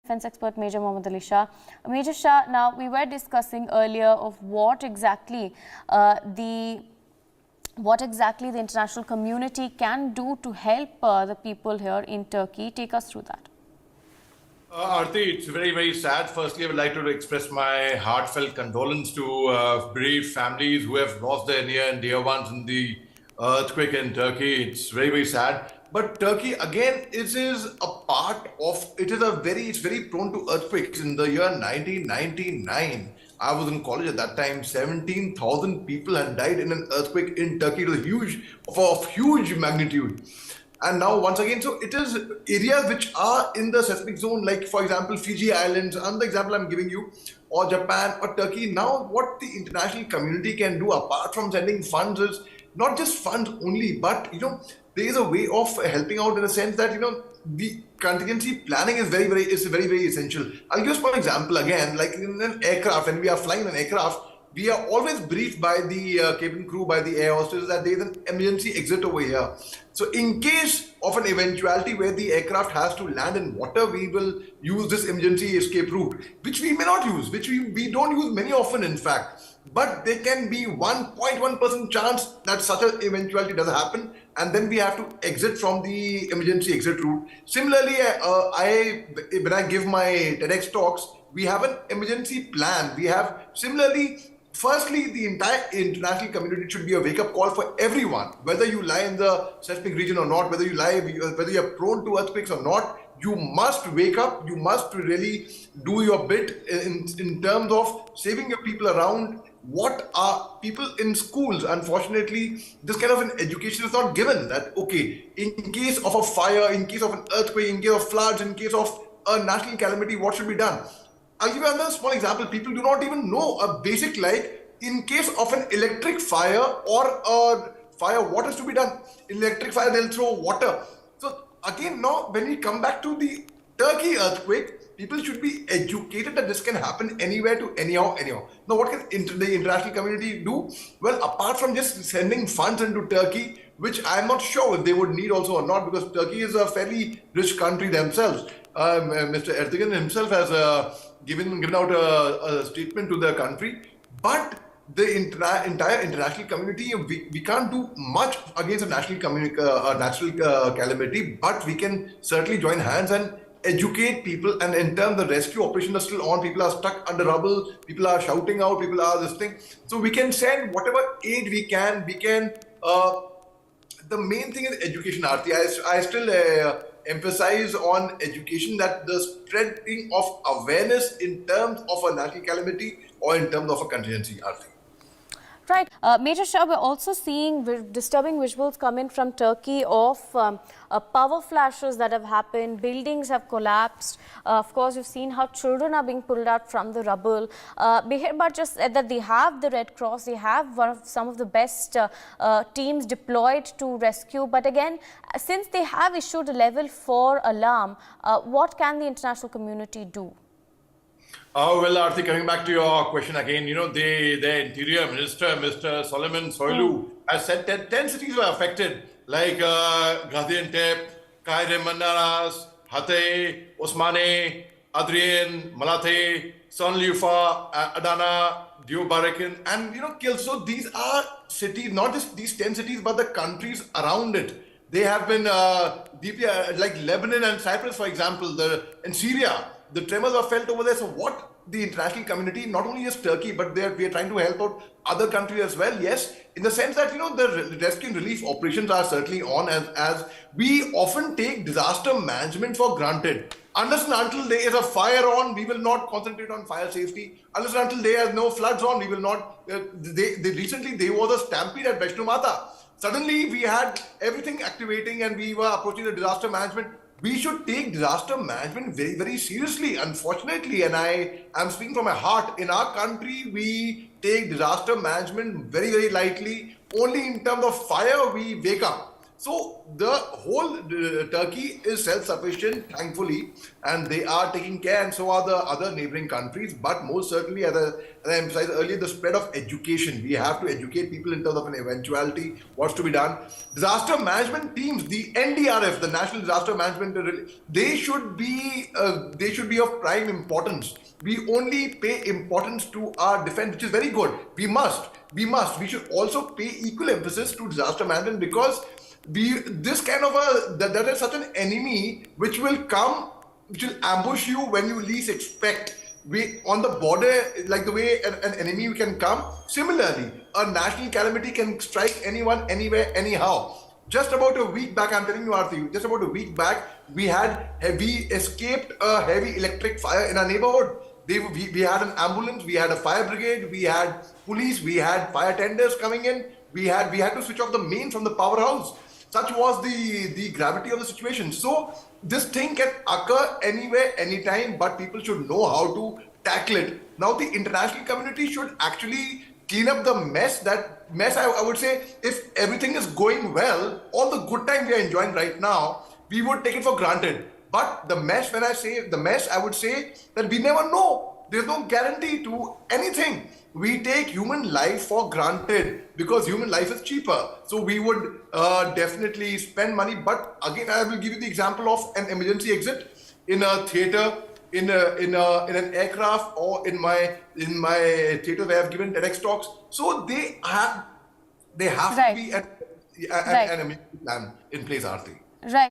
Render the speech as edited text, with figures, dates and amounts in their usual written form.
Defense expert Major Mohammed Ali Shah. Major Shah, now we were discussing earlier of what exactly the international community can do to help the people here in Turkey. Take us through that. Aarti, it's very, very sad. Firstly, I would like to express my heartfelt condolence to bereaved families who have lost their near and dear ones in the earthquake in Turkey. It's very, very sad. But Turkey, again, it's very prone to earthquakes. In the year 1999, I was in college at that time, 17,000 people had died in an earthquake in Turkey. It was of huge magnitude. And now, once again, so it is areas which are in the seismic zone, like, for example, Fiji Islands, another example I'm giving you, or Japan or Turkey. Now, what the international community can do, apart from sending funds, is not just funds only, but, there is a way of helping out in a sense that, the contingency planning is very, very essential. I'll give one example again, like in an aircraft, when we are flying an aircraft, we are always briefed by the cabin crew, by the air hostess, that there is an emergency exit over here. So in case of an eventuality where the aircraft has to land in water, we will use this emergency escape route, which we may not use, which we don't use many often, in fact. But there can be 1.1% chance that such an eventuality does happen, and then we have to exit from the emergency exit route. Similarly, when I give my TEDx talks, we have an emergency plan. We have firstly, the entire international community should be a wake-up call for everyone, whether you lie in the seismic region or not, whether you're prone to earthquakes or not. You must wake up. You must really do your bit in terms of saving your people around. What are people in schools? Unfortunately, this kind of an education is not given. That, okay, in case of a fire, in case of an earthquake, in case of floods, in case of a national calamity, what should be done? I'll give you another small example. People do not even know a basic, like, in case of an electric fire or a fire, what is to be done? In electric fire, they'll throw water. So again, now when we come back to the Turkey earthquake, people should be educated that this can happen anywhere to anyhow. Now, what can the international community do? Well, apart from just sending funds into Turkey, which I'm not sure if they would need also or not, because Turkey is a fairly rich country themselves. Mr. Erdogan himself has given out a statement to the country, but the entire international community, we can't do much against a natural calamity, but we can certainly join hands and educate people. And in terms the rescue operations are still on, people are stuck under rubble, people are shouting out, people are this thing. So we can send whatever aid we can. The main thing is education, Aarti. I still emphasize on education, that the spreading of awareness in terms of a national calamity or in terms of a contingency, Aarti. Right. Major Shah, we're also seeing disturbing visuals come in from Turkey of power flashes that have happened, buildings have collapsed. Of course, you've seen how children are being pulled out from the rubble. But just that they have the Red Cross, they have some of the best teams deployed to rescue. But again, since they have issued a level 4 alarm, what can the international community do? Well, Aarti, coming back to your question again, the Interior Minister, Mr. Solomon Soylu, has said that 10 cities were affected, like Gaziantep, Kaire Manaras, Hatay, Osmane, Adrian, Malathe, Sonliufa, Adana, Diobarakan, and, Kil. So these are cities, not just these 10 cities, but the countries around it. They have been deeply, like Lebanon and Cyprus, for example, and Syria. The tremors are felt over there. So what the international community, not only just Turkey, but we are trying to help out other countries as well. Yes, in the sense that, the rescue and relief operations are certainly on, as we often take disaster management for granted. Unless and until there is a fire on, we will not concentrate on fire safety. Unless and until there are no floods on, we will not. Recently, there was a stampede at Vaishno Mata. Suddenly, we had everything activating and we were approaching the disaster management. We should take disaster management very, very seriously. Unfortunately, and I am speaking from my heart, in our country, we take disaster management very, very lightly. Only in terms of fire, we wake up. So the whole Turkey is self-sufficient, thankfully, and they are taking care, and so are the other neighboring countries. But most certainly, as I emphasized earlier, the spread of education. We have to educate people in terms of an eventuality, what's to be done. Disaster management teams, the NDRF, the National Disaster Management, they should be of prime importance. We only pay importance to our defense, which is very good. We should also pay equal emphasis to disaster management, because there is such an enemy which will come, which will ambush you when you least expect. We on the border, like the way an enemy can come. Similarly, a national calamity can strike anyone, anywhere, anyhow. Just about a week back, I'm telling you, Arthi, just about a week back, we escaped a heavy electric fire in our neighborhood. We had an ambulance, we had a fire brigade, we had police, we had fire tenders coming in. We had to switch off the main from the powerhouse. Such was the gravity of the situation. So this thing can occur anywhere, anytime, but people should know how to tackle it. Now the international community should actually clean up the mess. That mess, I would say, if everything is going well, all the good time we are enjoying right now, we would take it for granted. But the mess, when I say the mess, I would say that we never know. There's no guarantee to anything. We take human life for granted because human life is cheaper. So we would definitely spend money. But again, I will give you the example of an emergency exit in a theater, in an aircraft, or in my theater where I've given TEDx talks. So they have Right. to be an Right. emergency plan in place, Aarti. Right.